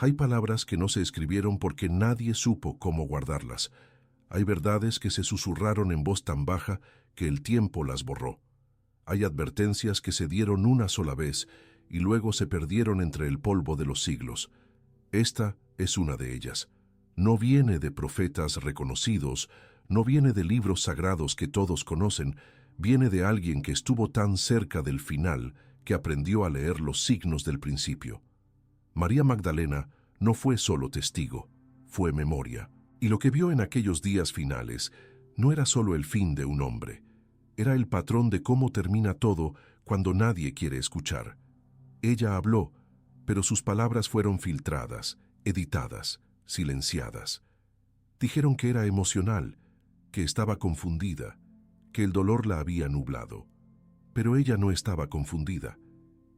Hay palabras que no se escribieron porque nadie supo cómo guardarlas. Hay verdades que se susurraron en voz tan baja que el tiempo las borró. Hay advertencias que se dieron una sola vez y luego se perdieron entre el polvo de los siglos. Esta es una de ellas. No viene de profetas reconocidos, no viene de libros sagrados que todos conocen, viene de alguien que estuvo tan cerca del final que aprendió a leer los signos del principio. María Magdalena no fue solo testigo, fue memoria. Y lo que vio en aquellos días finales no era solo el fin de un hombre, era el patrón de cómo termina todo cuando nadie quiere escuchar. Ella habló, pero sus palabras fueron filtradas, editadas, silenciadas. Dijeron que era emocional, que estaba confundida, que el dolor la había nublado. Pero ella no estaba confundida.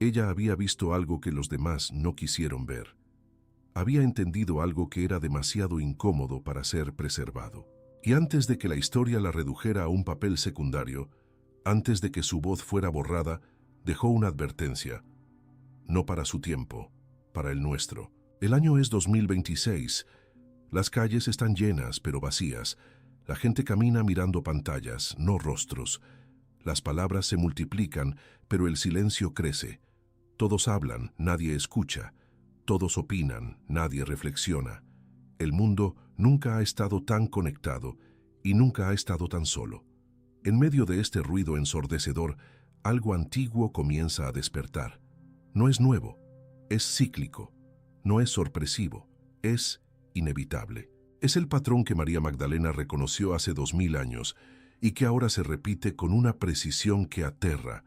Ella había visto algo que los demás no quisieron ver. Había entendido algo que era demasiado incómodo para ser preservado. Y antes de que la historia la redujera a un papel secundario, antes de que su voz fuera borrada, dejó una advertencia. No para su tiempo, para el nuestro. El año es 2026. Las calles están llenas, pero vacías. La gente camina mirando pantallas, no rostros. Las palabras se multiplican, pero el silencio crece. Todos hablan, nadie escucha. Todos opinan, nadie reflexiona. El mundo nunca ha estado tan conectado y nunca ha estado tan solo. En medio de este ruido ensordecedor, algo antiguo comienza a despertar. No es nuevo, es cíclico, no es sorpresivo, es inevitable. Es el patrón que María Magdalena reconoció hace 2000 años y que ahora se repite con una precisión que aterra.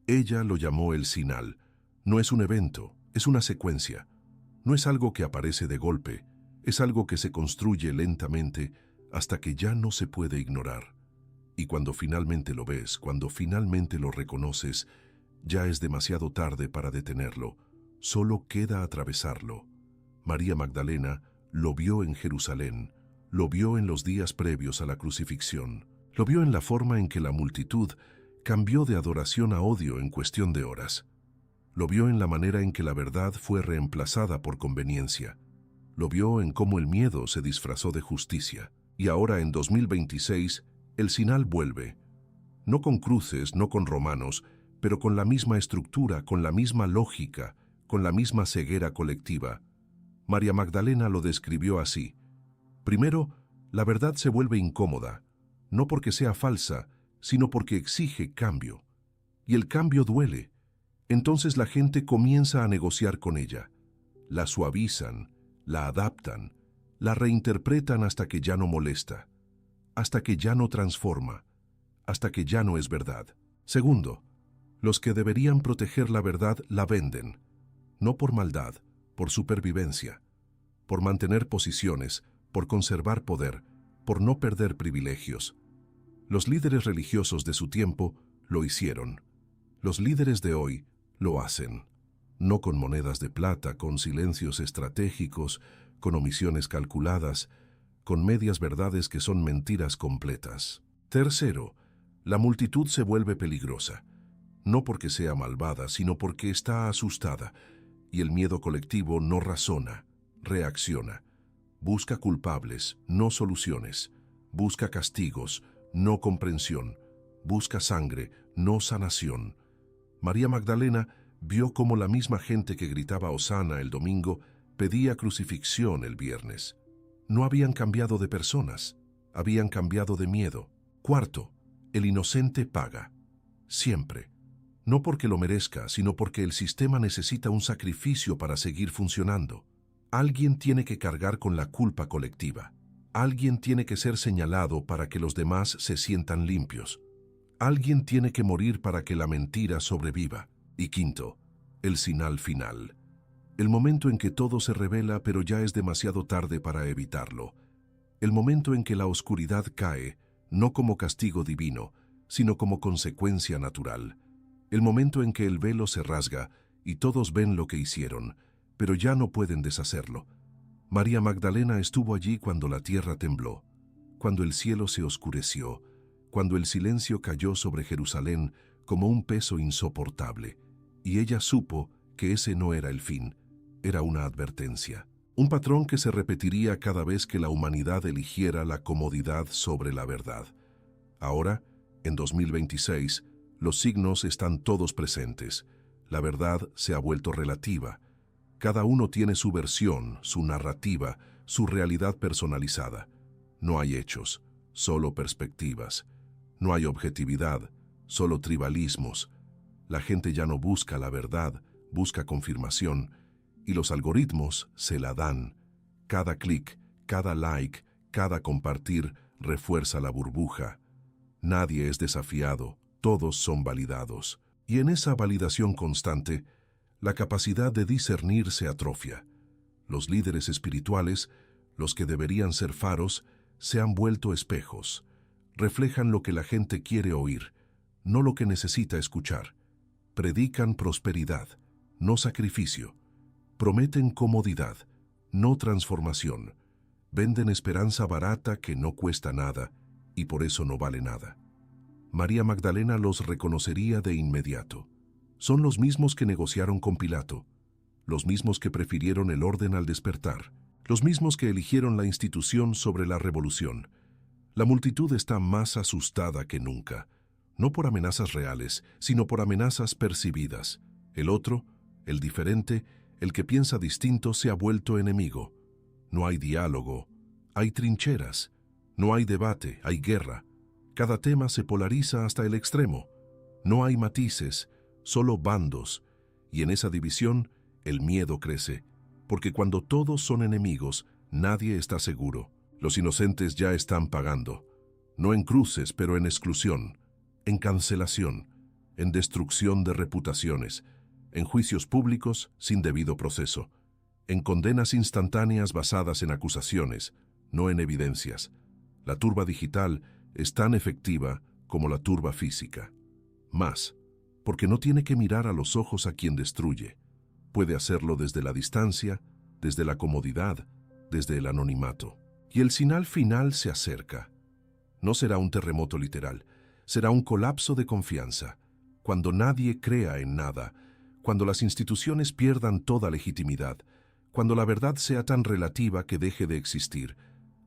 Ella lo llamó el sinal. No es un evento, es una secuencia. No es algo que aparece de golpe, es algo que se construye lentamente hasta que ya no se puede ignorar. Y cuando finalmente lo ves, cuando finalmente lo reconoces, ya es demasiado tarde para detenerlo, solo queda atravesarlo. María Magdalena lo vio en Jerusalén, lo vio en los días previos a la crucifixión, lo vio en la forma en que la multitud cambió de adoración a odio en cuestión de horas. Lo vio en la manera en que la verdad fue reemplazada por conveniencia. Lo vio en cómo el miedo se disfrazó de justicia. Y ahora, en 2026, el sinal vuelve. No con cruces, no con romanos, pero con la misma estructura, con la misma lógica, con la misma ceguera colectiva. María Magdalena lo describió así. Primero, la verdad se vuelve incómoda, no porque sea falsa, sino porque exige cambio. Y el cambio duele. Entonces la gente comienza a negociar con ella. La suavizan, la adaptan, la reinterpretan hasta que ya no molesta, hasta que ya no transforma, hasta que ya no es verdad. Segundo, los que deberían proteger la verdad la venden, no por maldad, por supervivencia, por mantener posiciones, por conservar poder, por no perder privilegios. Los líderes religiosos de su tiempo lo hicieron. Los líderes de hoy lo hacen, no con monedas de plata, con silencios estratégicos, con omisiones calculadas, con medias verdades que son mentiras completas. Tercero, la multitud se vuelve peligrosa, no porque sea malvada, sino porque está asustada, y el miedo colectivo no razona, reacciona. Busca culpables, no soluciones. Busca castigos, no comprensión. Busca sangre, no sanación. María Magdalena vio cómo la misma gente que gritaba Hosana el domingo pedía crucifixión el viernes. No habían cambiado de personas, habían cambiado de miedo. Cuarto, el inocente paga. Siempre. No porque lo merezca, sino porque el sistema necesita un sacrificio para seguir funcionando. Alguien tiene que cargar con la culpa colectiva. Alguien tiene que ser señalado para que los demás se sientan limpios. Alguien tiene que morir para que la mentira sobreviva. Y quinto, el sinal final. El momento en que todo se revela pero ya es demasiado tarde para evitarlo. El momento en que la oscuridad cae, no como castigo divino, sino como consecuencia natural. El momento en que el velo se rasga y todos ven lo que hicieron, pero ya no pueden deshacerlo. María Magdalena estuvo allí cuando la tierra tembló, cuando el cielo se oscureció, cuando el silencio cayó sobre Jerusalén como un peso insoportable, y ella supo que ese no era el fin, era una advertencia, un patrón que se repetiría cada vez que la humanidad eligiera la comodidad sobre la verdad. Ahora, en 2026, los signos están todos presentes. La verdad se ha vuelto relativa. Cada uno tiene su versión, su narrativa, su realidad personalizada. No hay hechos, solo perspectivas. No hay objetividad, solo tribalismos. La gente ya no busca la verdad, busca confirmación, y los algoritmos se la dan. Cada clic, cada like, cada compartir refuerza la burbuja. Nadie es desafiado, todos son validados. Y en esa validación constante, la capacidad de discernir se atrofia. Los líderes espirituales, los que deberían ser faros, se han vuelto espejos. Reflejan lo que la gente quiere oír, no lo que necesita escuchar. Predican prosperidad, no sacrificio. Prometen comodidad, no transformación. Venden esperanza barata que no cuesta nada y por eso no vale nada. María Magdalena los reconocería de inmediato. Son los mismos que negociaron con Pilato, los mismos que prefirieron el orden al despertar, los mismos que eligieron la institución sobre la revolución. La multitud está más asustada que nunca, no por amenazas reales, sino por amenazas percibidas. El otro, el diferente, el que piensa distinto se ha vuelto enemigo. No hay diálogo, hay trincheras. No hay debate, hay guerra. Cada tema se polariza hasta el extremo. No hay matices, solo bandos. Y en esa división, el miedo crece. Porque cuando todos son enemigos, nadie está seguro. Los inocentes ya están pagando. No en cruces, pero en exclusión, en cancelación, en destrucción de reputaciones, en juicios públicos sin debido proceso, en condenas instantáneas basadas en acusaciones, no en evidencias. La turba digital es tan efectiva como la turba física. Más, porque no tiene que mirar a los ojos a quien destruye. Puede hacerlo desde la distancia, desde la comodidad, desde el anonimato. Y el señal final se acerca. No será un terremoto literal, será un colapso de confianza. Cuando nadie crea en nada, cuando las instituciones pierdan toda legitimidad, cuando la verdad sea tan relativa que deje de existir,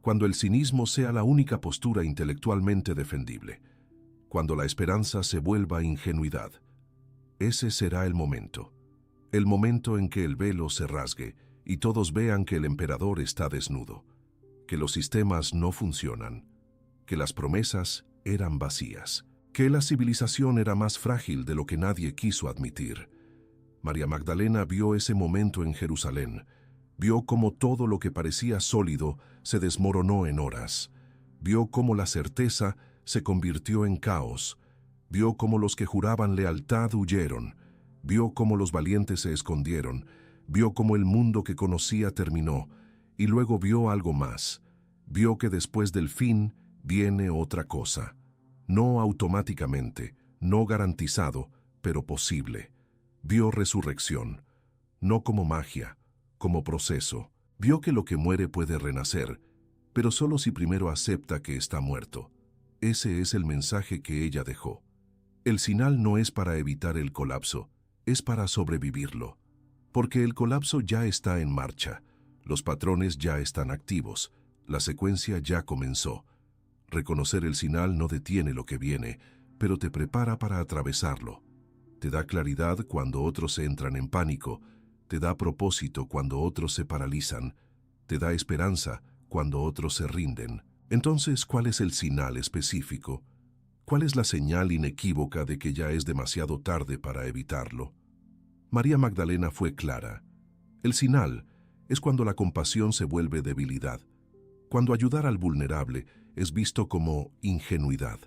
cuando el cinismo sea la única postura intelectualmente defendible, cuando la esperanza se vuelva ingenuidad. Ese será el momento en que el velo se rasgue y todos vean que el emperador está desnudo, que los sistemas no funcionan, que las promesas eran vacías, que la civilización era más frágil de lo que nadie quiso admitir. María Magdalena vio ese momento en Jerusalén, vio cómo todo lo que parecía sólido se desmoronó en horas, vio cómo la certeza se convirtió en caos, vio cómo los que juraban lealtad huyeron, vio cómo los valientes se escondieron, vio cómo el mundo que conocía terminó, y luego vio algo más, vio que después del fin viene otra cosa, no automáticamente, no garantizado, pero posible. Vio resurrección, no como magia, como proceso. Vio que lo que muere puede renacer, pero solo si primero acepta que está muerto. Ese es el mensaje que ella dejó. El sinal no es para evitar el colapso, es para sobrevivirlo. Porque el colapso ya está en marcha, los patrones ya están activos, la secuencia ya comenzó. Reconocer el sinal no detiene lo que viene, pero te prepara para atravesarlo. Te da claridad cuando otros entran en pánico, te da propósito cuando otros se paralizan, te da esperanza cuando otros se rinden. Entonces, ¿cuál es el sinal específico? ¿Cuál es la señal inequívoca de que ya es demasiado tarde para evitarlo? María Magdalena fue clara. El sinal es cuando la compasión se vuelve debilidad, cuando ayudar al vulnerable es visto como ingenuidad,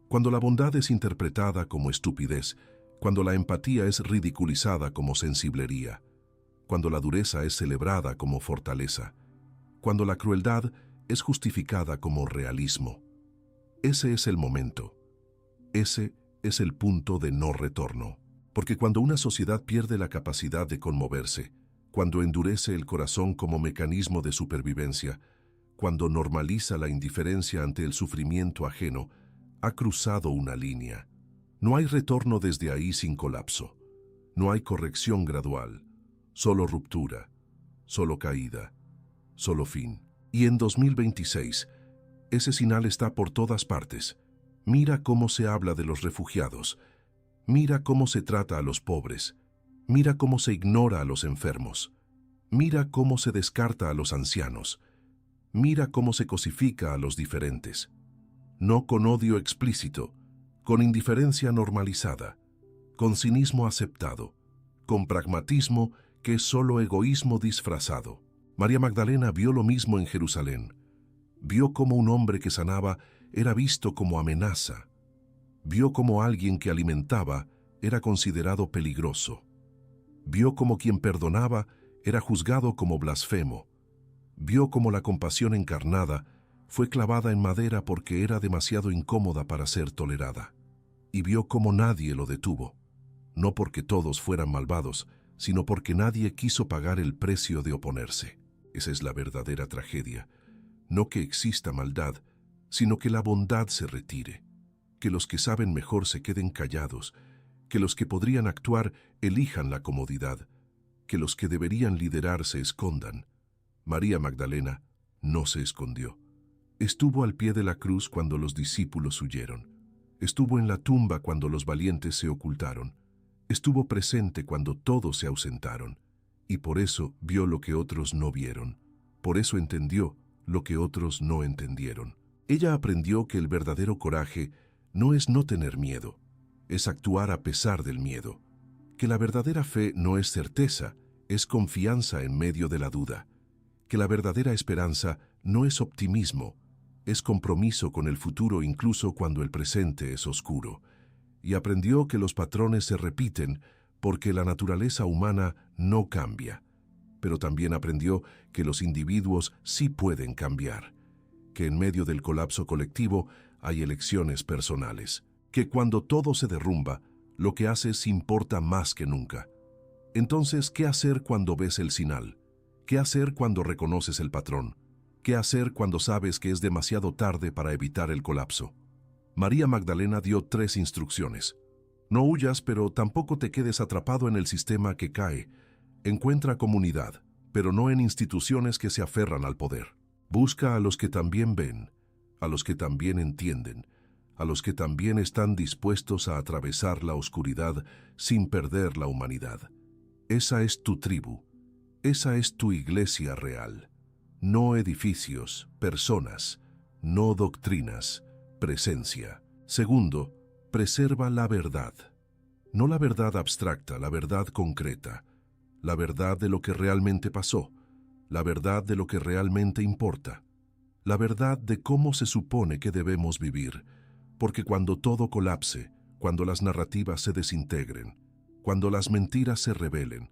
cuando la bondad es interpretada como estupidez, cuando la empatía es ridiculizada como sensiblería, cuando la dureza es celebrada como fortaleza, cuando la crueldad es justificada como realismo. Ese es el momento. Ese es el punto de no retorno. Porque cuando una sociedad pierde la capacidad de conmoverse, cuando endurece el corazón como mecanismo de supervivencia, cuando normaliza la indiferencia ante el sufrimiento ajeno, ha cruzado una línea. No hay retorno desde ahí sin colapso. No hay corrección gradual. solo ruptura, solo caída, solo fin. Y en 2026, ese sinal está por todas partes. Mira cómo se habla de los refugiados. Mira cómo se trata a los pobres. Mira cómo se ignora a los enfermos. Mira cómo se descarta a los ancianos. Mira cómo se cosifica a los diferentes. No con odio explícito, con indiferencia normalizada, con cinismo aceptado, con pragmatismo que es solo egoísmo disfrazado. María Magdalena vio lo mismo en Jerusalén. Vio cómo un hombre que sanaba era visto como amenaza. Vio cómo alguien que alimentaba era considerado peligroso. Vio cómo quien perdonaba era juzgado como blasfemo. Vio cómo la compasión encarnada fue clavada en madera porque era demasiado incómoda para ser tolerada. Y vio cómo nadie lo detuvo, no porque todos fueran malvados, sino porque nadie quiso pagar el precio de oponerse. Esa es la verdadera tragedia. No que exista maldad, sino que la bondad se retire, que los que saben mejor se queden callados, que los que podrían actuar elijan la comodidad, que los que deberían liderar se escondan. María Magdalena no se escondió. Estuvo al pie de la cruz cuando los discípulos huyeron. Estuvo en la tumba cuando los valientes se ocultaron. Estuvo presente cuando todos se ausentaron. Y por eso vio lo que otros no vieron. Por eso entendió lo que otros no entendieron. Ella aprendió que el verdadero coraje no es no tener miedo, es actuar a pesar del miedo. Que la verdadera fe no es certeza, es confianza en medio de la duda. Que la verdadera esperanza no es optimismo, es compromiso con el futuro incluso cuando el presente es oscuro. Y aprendió que los patrones se repiten porque la naturaleza humana no cambia. Pero también aprendió que los individuos sí pueden cambiar, que en medio del colapso colectivo hay elecciones personales, que cuando todo se derrumba, lo que haces importa más que nunca. Entonces, ¿qué hacer cuando ves el sinal? ¿Qué hacer cuando reconoces el patrón? ¿Qué hacer cuando sabes que es demasiado tarde para evitar el colapso? María Magdalena dio 3 instrucciones. No huyas, pero tampoco te quedes atrapado en el sistema que cae. Encuentra comunidad, pero no en instituciones que se aferran al poder. Busca a los que también ven, a los que también entienden, a los que también están dispuestos a atravesar la oscuridad sin perder la humanidad. Esa es tu tribu, esa es tu iglesia real. No edificios, personas, no doctrinas, presencia. Segundo, preserva la verdad. No la verdad abstracta, la verdad concreta. La verdad de lo que realmente pasó. La verdad de lo que realmente importa. La verdad de cómo se supone que debemos vivir. Porque cuando todo colapse, cuando las narrativas se desintegren, cuando las mentiras se rebelen,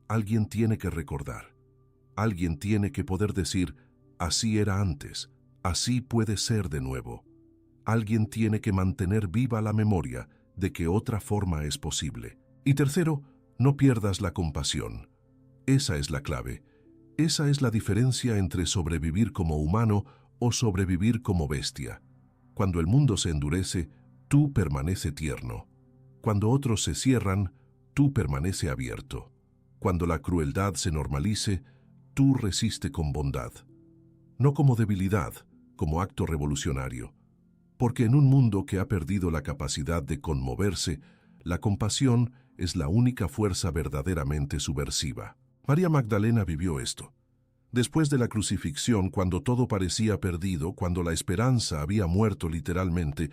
alguien tiene que recordar. Alguien tiene que poder decir, así era antes, así puede ser de nuevo. Alguien tiene que mantener viva la memoria de que otra forma es posible. Y tercero, no pierdas la compasión. Esa es la clave. Esa es la diferencia entre sobrevivir como humano o sobrevivir como bestia. Cuando el mundo se endurece, tú permanece tierno. Cuando otros se cierran, tú permanece abierto. Cuando la crueldad se normalice, tú resiste con bondad. No como debilidad, como acto revolucionario. Porque en un mundo que ha perdido la capacidad de conmoverse, la compasión es la única fuerza verdaderamente subversiva. María Magdalena vivió esto. Después de la crucifixión, cuando todo parecía perdido, cuando la esperanza había muerto literalmente,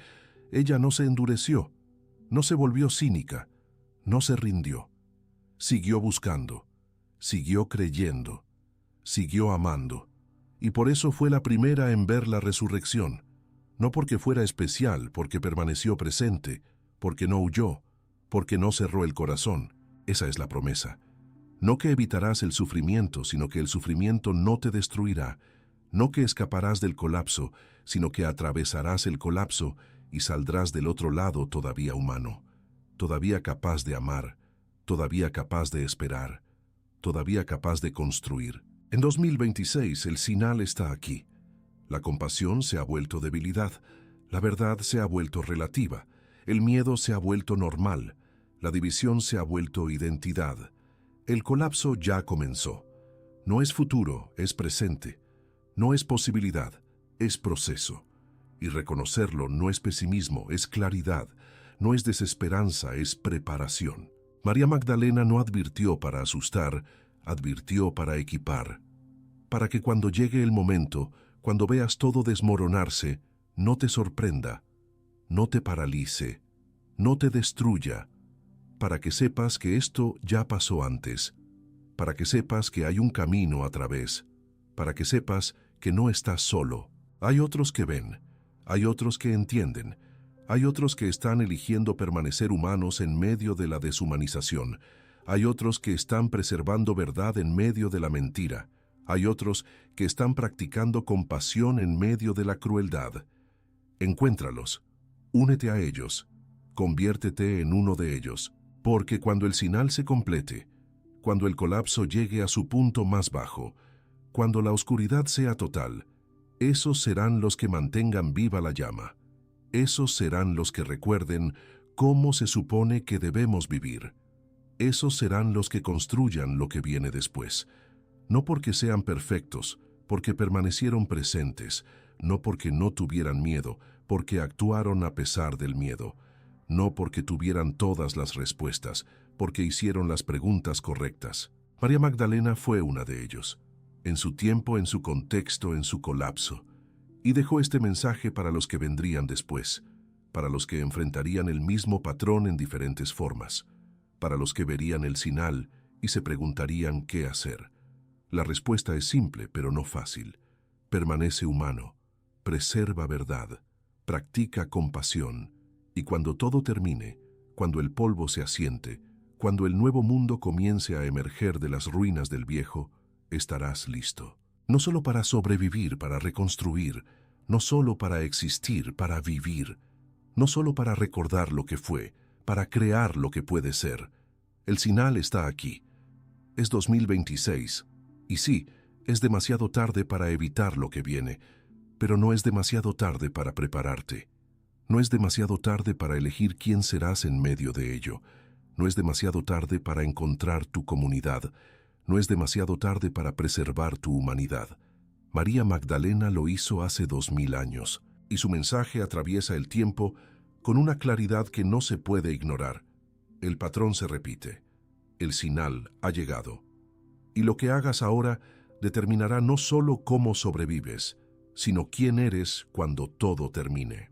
ella no se endureció, no se volvió cínica, no se rindió. Siguió buscando, siguió creyendo, siguió amando. Y por eso fue la primera en ver la resurrección. No porque fuera especial, porque permaneció presente, porque no huyó, porque no cerró el corazón. Esa es la promesa. No que evitarás el sufrimiento, sino que el sufrimiento no te destruirá. No que escaparás del colapso, sino que atravesarás el colapso y saldrás del otro lado todavía humano, todavía capaz de amar, todavía capaz de esperar, todavía capaz de construir. En 2026 el sinal está aquí. La compasión se ha vuelto debilidad, la verdad se ha vuelto relativa, el miedo se ha vuelto normal, la división se ha vuelto identidad. El colapso ya comenzó. No es futuro, es presente. No es posibilidad, es proceso. Y reconocerlo no es pesimismo, es claridad. No es desesperanza, es preparación. María Magdalena no advirtió para asustar, advirtió para equipar. Para que cuando llegue el momento, cuando veas todo desmoronarse, no te sorprenda, no te paralice, no te destruya, para que sepas que esto ya pasó antes, para que sepas que hay un camino a través, para que sepas que no estás solo. Hay otros que ven, hay otros que entienden, hay otros que están eligiendo permanecer humanos en medio de la deshumanización, hay otros que están preservando verdad en medio de la mentira, hay otros que están practicando compasión en medio de la crueldad. Encuéntralos, únete a ellos, conviértete en uno de ellos, porque cuando el sinal se complete, cuando el colapso llegue a su punto más bajo, cuando la oscuridad sea total, esos serán los que mantengan viva la llama. Esos serán los que recuerden cómo se supone que debemos vivir. Esos serán los que construyan lo que viene después. No porque sean perfectos, porque permanecieron presentes, no porque no tuvieran miedo, porque actuaron a pesar del miedo, no porque tuvieran todas las respuestas, porque hicieron las preguntas correctas. María Magdalena fue una de ellos, en su tiempo, en su contexto, en su colapso, y dejó este mensaje para los que vendrían después, para los que enfrentarían el mismo patrón en diferentes formas, para los que verían el sinal y se preguntarían qué hacer. La respuesta es simple, pero no fácil. Permanece humano, preserva verdad, practica compasión, y cuando todo termine, cuando el polvo se asiente, cuando el nuevo mundo comience a emerger de las ruinas del viejo, estarás listo. No solo para sobrevivir, para reconstruir, no solo para existir, para vivir, no solo para recordar lo que fue, para crear lo que puede ser. El sinal está aquí. Es 2026. Y sí, es demasiado tarde para evitar lo que viene, pero no es demasiado tarde para prepararte. No es demasiado tarde para elegir quién serás en medio de ello. No es demasiado tarde para encontrar tu comunidad. No es demasiado tarde para preservar tu humanidad. María Magdalena lo hizo hace 2000 años, y su mensaje atraviesa el tiempo con una claridad que no se puede ignorar. El patrón se repite. El sinal ha llegado. Y lo que hagas ahora determinará no solo cómo sobrevives, sino quién eres cuando todo termine.